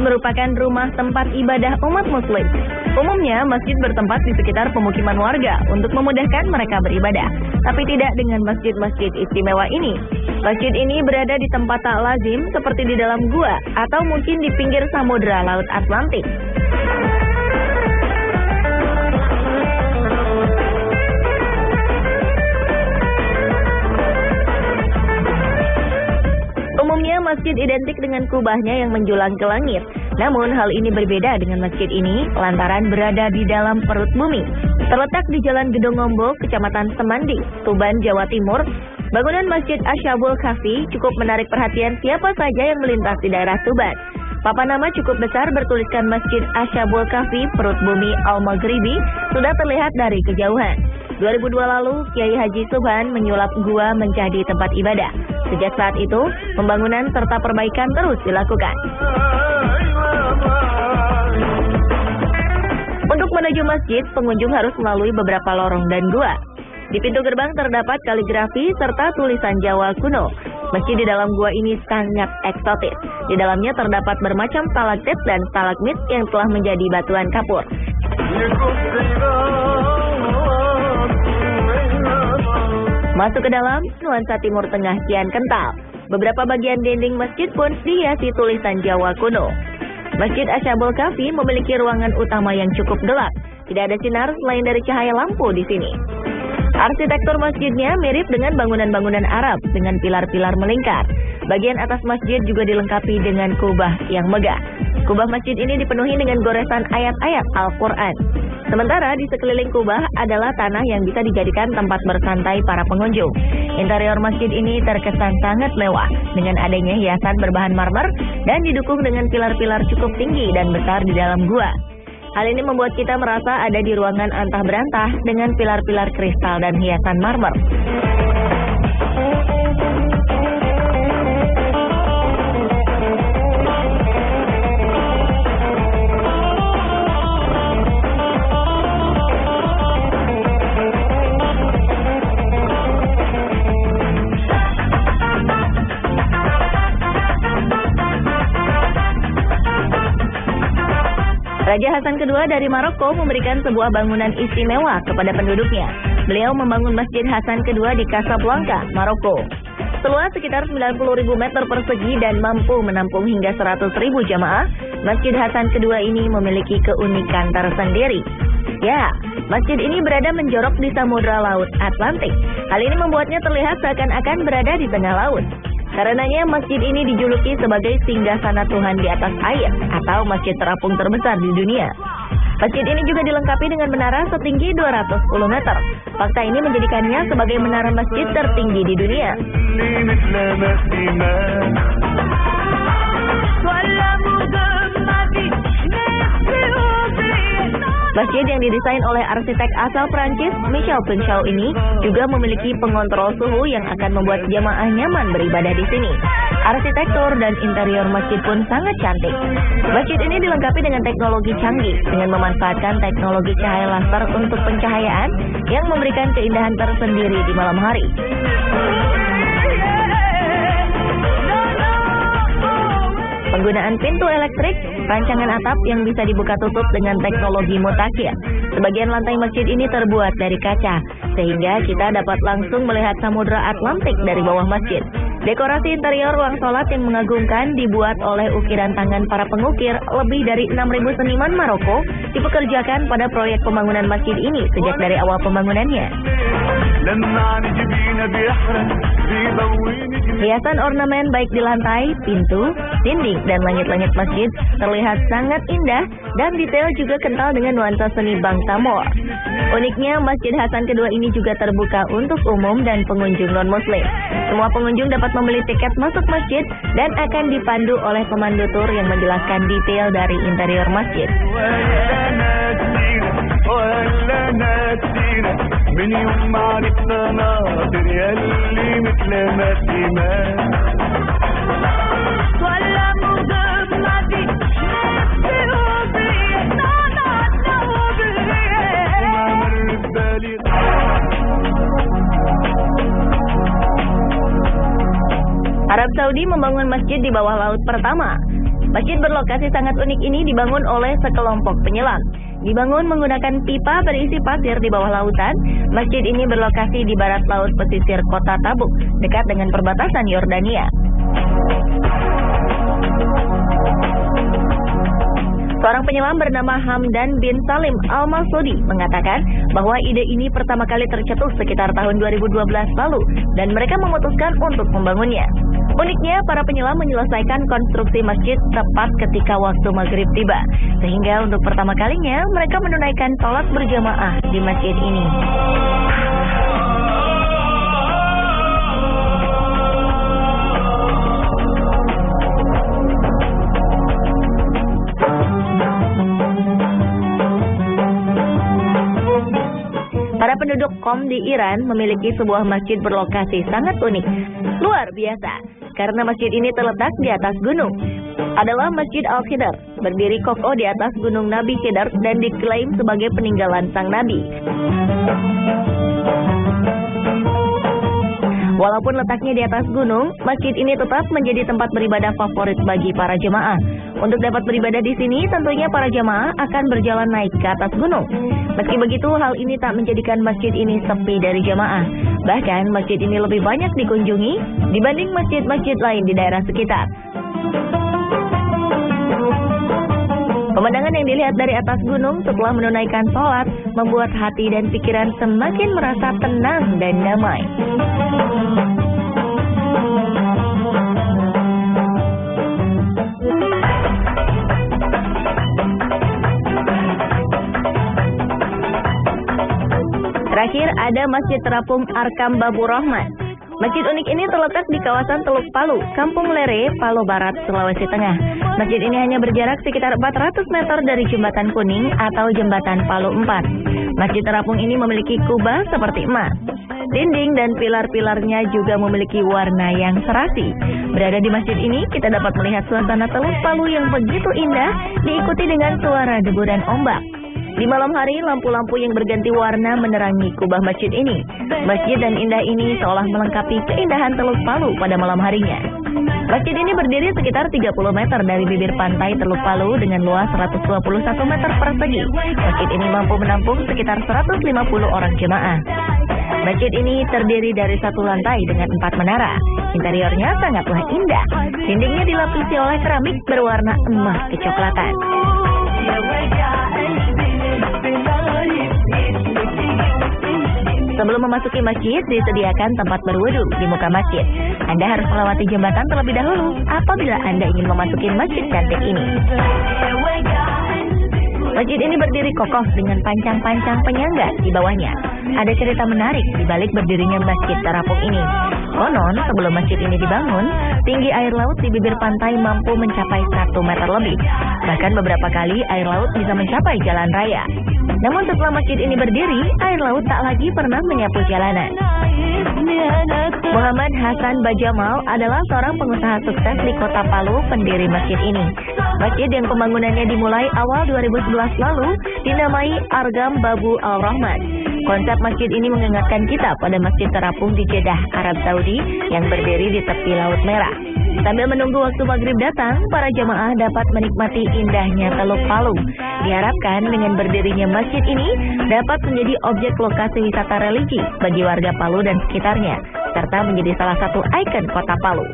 merupakan rumah tempat ibadah umat muslim. Umumnya masjid bertempat di sekitar pemukiman warga untuk memudahkan mereka beribadah. Tapi tidak dengan masjid-masjid istimewa ini. Masjid ini berada di tempat tak lazim seperti di dalam gua atau mungkin di pinggir samudera Laut Atlantik. Umumnya masjid identik dengan kubahnya yang menjulang ke langit. Namun hal ini berbeda dengan masjid ini lantaran berada di dalam perut bumi. Terletak di Jalan Gedongombo, Kecamatan Semandi, Tuban, Jawa Timur, bangunan Masjid Asyabul Kahfi cukup menarik perhatian siapa saja yang melintas di daerah Tuban. Papan nama cukup besar bertuliskan Masjid Asyabul Kahfi Perut Bumi Al-Maghribi sudah terlihat dari kejauhan. 2002 lalu, Kiai Haji Subhan menyulap gua menjadi tempat ibadah. Sejak saat itu, pembangunan serta perbaikan terus dilakukan. Untuk menuju masjid, pengunjung harus melalui beberapa lorong dan gua. Di pintu gerbang terdapat kaligrafi serta tulisan Jawa kuno. Masjid di dalam gua ini sangat eksotis. Di dalamnya terdapat bermacam stalaktit dan stalagmit yang telah menjadi batuan kapur. Masuk ke dalam, nuansa Timur Tengah kian kental. Beberapa bagian dinding masjid pun dihiasi tulisan Jawa kuno. Masjid Asyabul Kahfi memiliki ruangan utama yang cukup gelap. Tidak ada sinar selain dari cahaya lampu di sini. Arsitektur masjidnya mirip dengan bangunan-bangunan Arab dengan pilar-pilar melingkar. Bagian atas masjid juga dilengkapi dengan kubah yang megah. Kubah masjid ini dipenuhi dengan goresan ayat-ayat Al-Quran. Sementara di sekeliling kubah adalah tanah yang bisa dijadikan tempat bersantai para pengunjung. Interior masjid ini terkesan sangat mewah dengan adanya hiasan berbahan marmer dan didukung dengan pilar-pilar cukup tinggi dan besar di dalam gua. Hal ini membuat kita merasa ada di ruangan antah berantah dengan pilar-pilar kristal dan hiasan marmer. Raja Hasan II dari Maroko memberikan sebuah bangunan istimewa kepada penduduknya. Beliau membangun Masjid Hasan II di Casablanca, Maroko. Seluas sekitar 90.000 meter persegi dan mampu menampung hingga 100.000 jamaah, Masjid Hasan II ini memiliki keunikan tersendiri. Ya, masjid ini berada menjorok di Samudra Laut Atlantik. Hal ini membuatnya terlihat seakan-akan berada di tengah laut. Karenanya masjid ini dijuluki sebagai singgasana Tuhan di atas air atau masjid terapung terbesar di dunia. Masjid ini juga dilengkapi dengan menara setinggi 210 meter. Fakta ini menjadikannya sebagai menara masjid tertinggi di dunia. Masjid yang didesain oleh arsitek asal Prancis, Michel Pinchot ini juga memiliki pengontrol suhu yang akan membuat jamaah nyaman beribadah di sini. Arsitektur dan interior masjid pun sangat cantik. Masjid ini dilengkapi dengan teknologi canggih dengan memanfaatkan teknologi cahaya laser untuk pencahayaan yang memberikan keindahan tersendiri di malam hari. Penggunaan pintu elektrik, rancangan atap yang bisa dibuka tutup dengan teknologi mutakhir. Sebagian lantai masjid ini terbuat dari kaca, sehingga kita dapat langsung melihat Samudra Atlantik dari bawah masjid. Dekorasi interior ruang sholat yang mengagumkan dibuat oleh ukiran tangan para pengukir lebih dari 6.000 seniman Maroko dipekerjakan pada proyek pembangunan masjid ini sejak dari awal pembangunannya. Hiasan ornamen baik di lantai, pintu, dinding, dan langit-langit masjid terlihat sangat indah dan detail juga kental dengan nuansa seni bangsa Moor. Uniknya, Masjid Hasan II ini juga terbuka untuk umum dan pengunjung non-muslim. Semua pengunjung dapat membeli tiket masuk masjid dan akan dipandu oleh pemandu tur yang menjelaskan detail dari interior masjid. Arab Saudi membangun masjid di bawah laut pertama. Masjid berlokasi sangat unik ini dibangun oleh sekelompok penyelam. Dibangun menggunakan pipa berisi pasir di bawah lautan, masjid ini berlokasi di barat laut pesisir kota Tabuk, dekat dengan perbatasan Yordania. Seorang penyelam bernama Hamdan bin Salim Al-Masudi mengatakan bahwa ide ini pertama kali tercetus sekitar tahun 2012 lalu dan mereka memutuskan untuk membangunnya. Uniknya, para penyelam menyelesaikan konstruksi masjid tepat ketika waktu maghrib tiba, sehingga untuk pertama kalinya mereka menunaikan sholat berjamaah di masjid ini. Para penduduk Qom di Iran memiliki sebuah masjid berlokasi sangat unik, luar biasa, karena masjid ini terletak di atas gunung. Adalah Masjid Al-Khidr, berdiri kokoh di atas gunung Nabi Khidr dan diklaim sebagai peninggalan sang Nabi. Walaupun letaknya di atas gunung, masjid ini tetap menjadi tempat beribadah favorit bagi para jemaah. Untuk dapat beribadah di sini, tentunya para jemaah akan berjalan naik ke atas gunung. Meski begitu, hal ini tak menjadikan masjid ini sepi dari jemaah. Bahkan, masjid ini lebih banyak dikunjungi dibanding masjid-masjid lain di daerah sekitar. Pemandangan yang dilihat dari atas gunung setelah menunaikan sholat membuat hati dan pikiran semakin merasa tenang dan damai. Terakhir ada Masjid Terapung Arkam Babur Rahman. Masjid unik ini terletak di kawasan Teluk Palu, Kampung Lere, Palu Barat, Sulawesi Tengah. Masjid ini hanya berjarak sekitar 400 meter dari Jembatan Kuning atau Jembatan Palu 4. Masjid Terapung ini memiliki kubah seperti emas. Dinding dan pilar-pilarnya juga memiliki warna yang serasi. Berada di masjid ini, kita dapat melihat suasana Teluk Palu yang begitu indah, diikuti dengan suara deburan ombak. Di malam hari, lampu-lampu yang berganti warna menerangi kubah masjid ini. Masjid dan indah ini seolah melengkapi keindahan Teluk Palu pada malam harinya. Masjid ini berdiri sekitar 30 meter dari bibir pantai Teluk Palu dengan luas 121 meter persegi. Masjid ini mampu menampung sekitar 150 orang jemaah. Masjid ini terdiri dari satu lantai dengan 4 menara. Interiornya sangatlah indah. Dindingnya dilapisi oleh keramik berwarna emas kecoklatan. Sebelum memasuki masjid, disediakan tempat berwudu di muka masjid. Anda harus melewati jembatan terlebih dahulu apabila Anda ingin memasuki masjid cantik ini. Masjid ini berdiri kokoh dengan pancang-pancang penyangga di bawahnya. Ada cerita menarik di balik berdirinya Masjid Terapung ini. Konon, sebelum masjid ini dibangun, tinggi air laut di bibir pantai mampu mencapai 1 meter lebih. Bahkan beberapa kali air laut bisa mencapai jalan raya. Namun setelah masjid ini berdiri, air laut tak lagi pernah menyapu jalanan. Muhammad Hasan Bajamal adalah seorang pengusaha sukses di kota Palu, pendiri masjid ini. Masjid yang pembangunannya dimulai awal 2011 lalu dinamai Arkam Babur Rahman. Konsep masjid ini mengingatkan kita pada Masjid Terapung di Jeddah, Arab Saudi yang berdiri di tepi Laut Merah. Sambil menunggu waktu maghrib datang, para jemaah dapat menikmati indahnya Teluk Palu. Diharapkan dengan berdirinya masjid ini dapat menjadi objek lokasi wisata religi bagi warga Palu dan sekitarnya, serta menjadi salah satu ikon kota Palu.